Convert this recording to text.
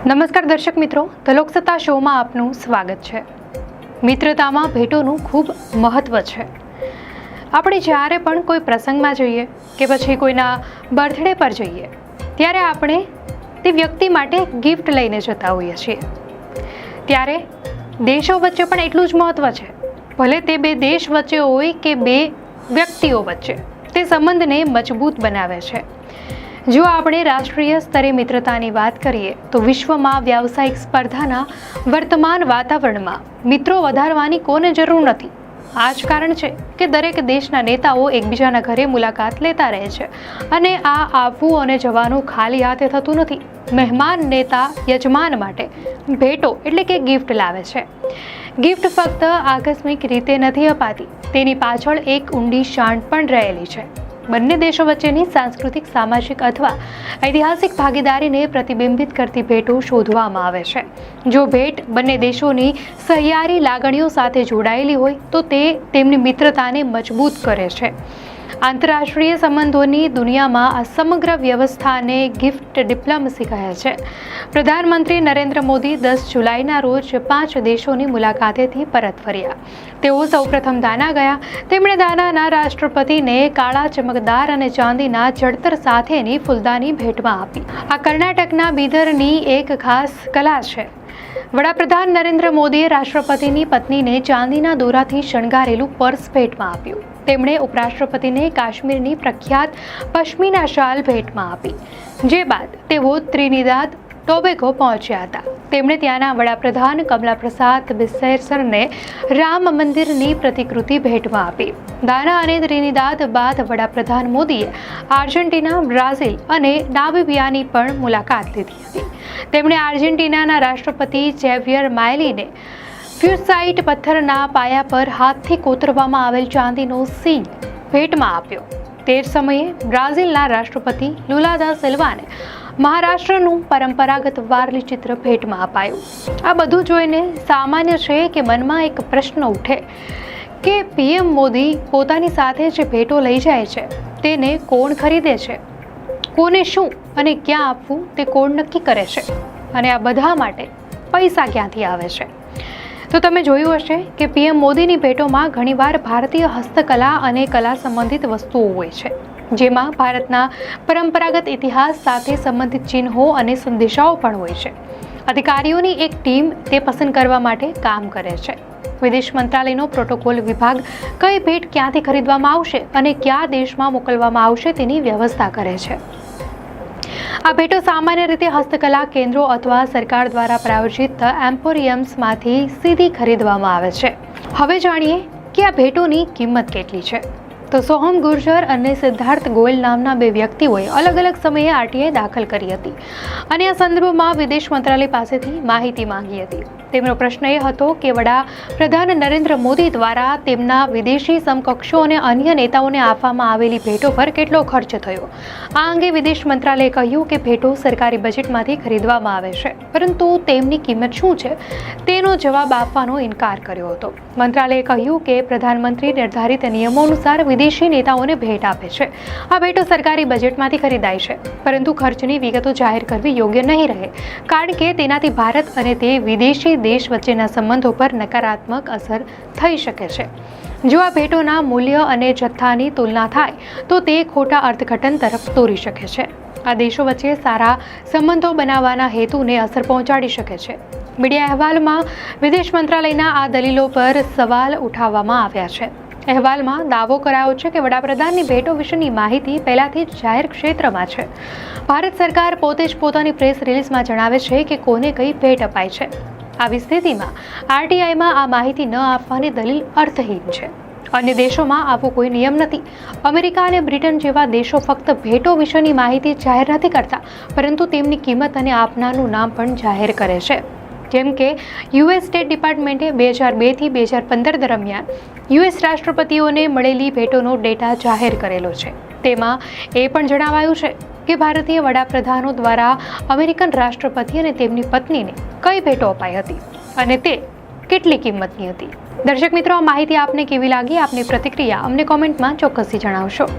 નમસ્કાર દર્શક મિત્રો, ધ લોકસત્તા શોમાં આપનું સ્વાગત છે। મિત્રતામાં ભેટોનું ખૂબ મહત્વ છે। આપણે જ્યારે પણ કોઈ પ્રસંગમાં જઈએ કે પછી કોઈના બર્થડે પર જઈએ ત્યારે આપણે તે વ્યક્તિ માટે ગિફ્ટ લઈને જતા હોઈએ છીએ। ત્યારે દેશો વચ્ચે પણ એટલું જ મહત્વ છે। ભલે તે બે દેશ વચ્ચે હોય કે બે વ્યક્તિઓ વચ્ચે, તે સંબંધને મજબૂત બનાવે છે। જો આપણે રાષ્ટ્રીય સ્તરે મિત્રતાની વાત કરીએ તો વિશ્વમાં વ્યાવસાયિક સ્પર્ધાના વર્તમાન વાતાવરણમાં મિત્રો વધારવાની કોને જરૂર નથી। આ જ કારણ છે કે દરેક દેશના નેતાઓ એકબીજાના ઘરે મુલાકાત લેતા રહે છે અને આ આવવું અને જવાનું ખાલી હાથે થતું નથી। મહેમાન નેતા યજમાન માટે ભેટો એટલે કે ગિફ્ટ લાવે છે। ગિફ્ટ ફક્ત આકસ્મિક રીતે નથી અપાતી, તેની પાછળ એક ઊંડી શાણ પણ રહેલી છે। બંને દેશો વચ્ચેની સાંસ્કૃતિક, સામાજિક અથવા ઐતિહાસિક ભાગીદારીને પ્રતિબિંબિત કરતી ભેટો શોધવામાં આવે છે। જો ભેટ બંને દેશોની સહિયારી લાગણીઓ સાથે જોડાયેલી હોય તો તે તેમની મિત્રતાને મજબૂત કરે છે। આંતરરાષ્ટ્રીય સંબંધોની દુનિયામાં આ સમગ્ર વ્યવસ્થાને ગિફ્ટ ડિપ્લોમસી કહે છે। પ્રધાનમંત્રી નરેન્દ્ર મોદી 10 જુલાઈના રોજ 5 દેશોની મુલાકાતેથી પરત ફર્યા। તેઓ સૌપ્રથમ દાના ગયા। તેમણે દાનાના રાષ્ટ્રપતિને કાળા, ચમકદાર અને ચાંદીના જળતર સાથેની ફૂલદાની ભેટમાં આપી। આ કર્ણાટકના બીદરની એક ખાસ કલા છે। વડાપ્રધાન નરેન્દ્ર મોદીએ રાષ્ટ્રપતિની પત્નીને ચાંદીના દોરાથી શણગારેલું પર્સ ભેટમાં આપ્યું। તેમણે ઉપરાષ્ટ્રપતિને કાશ્મીરની પ્રખ્યાત પશ્મિના શાલ ભેટમાં આપી। જે બાદ તેઓ ત્રિનિદાદ ટોબેગો પહોંચ્યા હતા। તેમણે ત્યાંના વડાપ્રધાન કમલા પ્રસાદ બિસેરસરને રામ મંદિરની પ્રતિકૃતિ ભેટમાં આપી। દાના અને ત્રિનિદાદ બાદ વડાપ્રધાન મોદીએ આર્જેન્ટિના, બ્રાઝિલ અને નામિબિયાની પણ મુલાકાત લીધી હતી। તેમણે આર્જેન્ટિનાના રાષ્ટ્રપતિ ઝેવિયર માયલીને ફ્યુસાઇટ પથ્થરના પાયા પર હાથથી કોતરવામાં આવેલ ચાંદીનો સિંગ ભેટમાં આપ્યો। તે જ સમયે બ્રાઝિલના રાષ્ટ્રપતિ લુલા દા સિલ્વાને મહારાષ્ટ્રનું પરંપરાગત વારલી ચિત્ર ભેટમાં અપાયું। આ બધું જોઈને સામાન્ય છે કે મનમાં એક પ્રશ્ન ઉઠે કે પીએમ મોદી પોતાની સાથે જે ભેટો લઈ જાય છે તેને કોણ ખરીદે છે, કોને શું અને ક્યાં આપવું તે કોણ નક્કી કરે છે, અને આ બધા માટે પૈસા ક્યાંથી આવે છે? તો તમે જોયું હશે કે પીએમ મોદીની ભેટોમાં ઘણીવાર ભારતીય હસ્તકલા અને કલા સંબંધિત વસ્તુઓ હોય છે, જેમાં ભારતના પરંપરાગત ઇતિહાસ સાથે સંબંધિત ચિહ્નો અને સંદેશાઓ પણ હોય છે। અધિકારીઓની એક ટીમ તે પસંદ કરવા માટે કામ કરે છે। વિદેશ મંત્રાલયનો પ્રોટોકોલ વિભાગ કઈ ભેટ ક્યાંથી ખરીદવામાં આવશે અને કયા દેશમાં મોકલવામાં આવશે તેની વ્યવસ્થા કરે છે। આ ભેટો સામાન્ય રીતે હસ્તકલા કેન્દ્રો અથવા સરકાર દ્વારા પ્રાયોજિત એમ્પોરિયમ્સમાંથી સીધી ખરીદવામાં આવે છે। હવે જાણીએ કે આ ભેટોની કિંમત કેટલી છે। તો સોહમ ગુર્જર અને સિદ્ધાર્થ ગોયલ નામના બે વ્યક્તિઓએ અલગ અલગ સમયે આરટીઆઈ દાખલ કરી હતી અને આ સંદર્ભમાં વિદેશ મંત્રાલય પાસેથી માહિતી માંગી હતી। તેમનો પ્રશ્ન એ હતો કે વડાપ્રધાન નરેન્દ્ર મોદી દ્વારા તેમના વિદેશી સમકક્ષો અને અન્ય નેતાઓને આપવામાં આવેલી ભેટો પર કેટલો ખર્ચ થયો। આ અંગે વિદેશ મંત્રાલયે કહ્યું કે ભેટો સરકારી બજેટમાંથી ખરીદવામાં આવે છે, પરંતુ તેમની કિંમત શું છે તેનો જવાબ આપવાનો ઇનકાર કર્યો હતો। મંત્રાલયે કહ્યું કે પ્રધાનમંત્રી નિર્ધારિત નિયમો અનુસાર વિદેશી નેતાઓને ભેટ આપે છે। આ ભેટો સરકારી બજેટમાંથી ખરીદાય છે, પરંતુ ખર્ચની વિગતો જાહેર કરવી યોગ્ય નહીં રહે, કારણ કે તેનાથી ભારત અને તે વિદેશી દેશ વચ્ચેના સંબંધો પર નકારાત્મક અસર થઈ શકે છે। જો આ ભેટોના મૂલ્ય અને જથ્થાની તુલના થાય તો તે ખોટા અર્થઘટન તરફ દોરી શકે છે। આ દેશો વચ્ચે સારા સંબંધો બનાવવાના હેતુને અસર પહોંચાડી શકે છે। મીડિયા અહેવાલમાં વિદેશ મંત્રાલયના આ દલીલો પર સવાલ ઉઠાવવામાં આવ્યા છે। અહેવાલમાં દાવો કરાયો છે કે વડાપ્રધાનની ભેટો વિશેની માહિતી પહેલાથી જ જાહેર ક્ષેત્રમાં છે। ભારત સરકાર પોતે જ પોતાની પ્રેસ રિલીઝમાં જણાવે છે કે કોને કઈ ભેટ અપાય છે। આવી સ્થિતિમાં આરટીઆઈમાં આ માહિતી ન આપવાની દલીલ અર્થહીન છે। અન્ય દેશોમાં આવો કોઈ નિયમ નથી। અમેરિકા અને બ્રિટન જેવા દેશો ફક્ત ભેટો વિશેની માહિતી જાહેર નથી કરતા, પરંતુ તેમની કિંમત અને આપનારનું નામ પણ જાહેર કરે છે। જેમ કે યુએસ સ્ટેટ ડિપાર્ટમેન્ટે 2002 થી 2015 દરમિયાન યુએસ રાષ્ટ્રપતિઓને મળેલી ભેટોનો ડેટા જાહેર કરેલો છે। તેમાં એ પણ જણાવાયું છે કે ભારતીય વડાપ્રધાનો દ્વારા અમેરિકન રાષ્ટ્રપતિ અને તેમની પત્નીને કઈ ભેટો અપાઈ હતી અને તે કેટલી કિંમતની હતી। દર્શક મિત્રો, આ માહિતી આપને કેવી લાગી? આપની પ્રતિક્રિયા અમને કોમેન્ટમાં ચોક્કસથી જણાવશો।